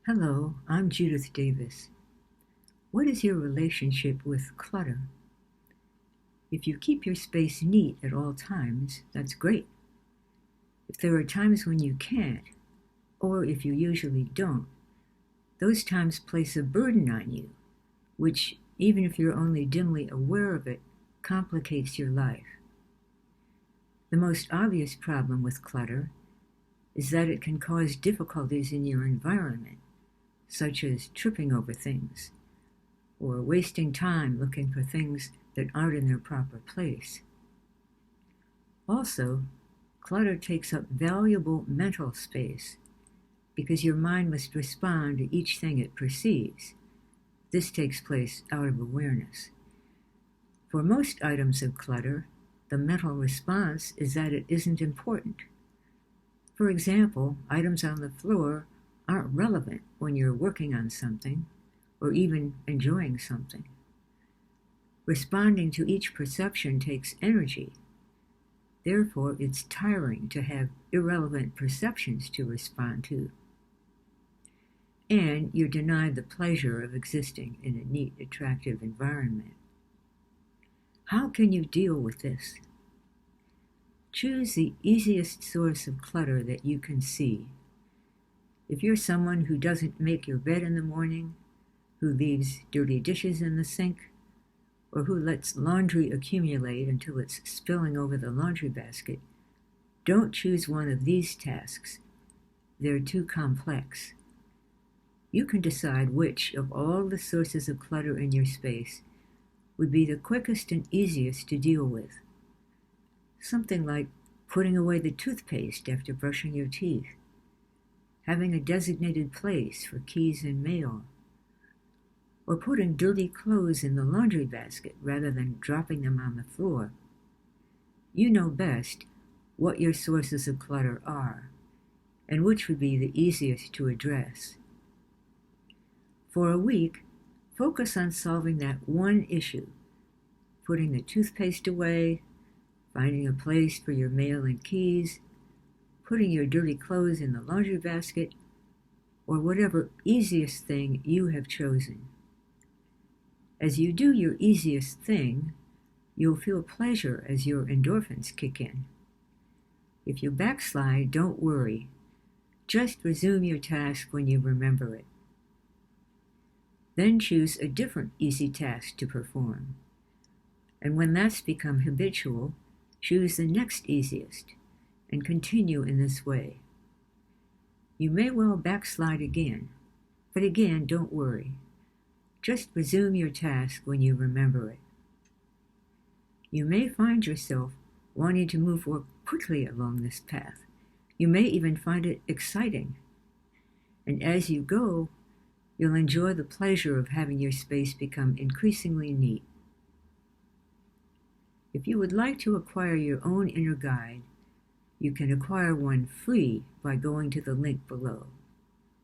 Hello, I'm Judith Davis. What is your relationship with clutter? If you keep your space neat at all times, that's great. If there are times when you can't, or if you usually don't, those times place a burden on you, which, even if you're only dimly aware of it, complicates your life. The most obvious problem with clutter is that it can cause difficulties in your environment, such as tripping over things, or wasting time looking for things that aren't in their proper place. Also, clutter takes up valuable mental space because your mind must respond to each thing it perceives. This takes place out of awareness. For most items of clutter, the mental response is that it isn't important. For example, items on the floor aren't relevant when you're working on something or even enjoying something. Responding to each perception takes energy. Therefore, it's tiring to have irrelevant perceptions to respond to. And you're denied the pleasure of existing in a neat, attractive environment. How can you deal with this? Choose the easiest source of clutter that you can see. If you're someone who doesn't make your bed in the morning, who leaves dirty dishes in the sink, or who lets laundry accumulate until it's spilling over the laundry basket, don't choose one of these tasks. They're too complex. You can decide which of all the sources of clutter in your space would be the quickest and easiest to deal with. Something like putting away the toothpaste after brushing your teeth, having a designated place for keys and mail, or putting dirty clothes in the laundry basket rather than dropping them on the floor. You know best what your sources of clutter are, and which would be the easiest to address. For a week, focus on solving that one issue, putting the toothpaste away, finding a place for your mail and keys, putting your dirty clothes in the laundry basket, or whatever easiest thing you have chosen. As you do your easiest thing, you'll feel pleasure as your endorphins kick in. If you backslide, don't worry. Just resume your task when you remember it. Then choose a different easy task to perform. And when that's become habitual, choose the next easiest and continue in this way. You may well backslide again, but again, don't worry. Just resume your task when you remember it. You may find yourself wanting to move more quickly along this path. You may even find it exciting. And as you go, you'll enjoy the pleasure of having your space become increasingly neat. If you would like to acquire your own inner guide, you can acquire one free by going to the link below.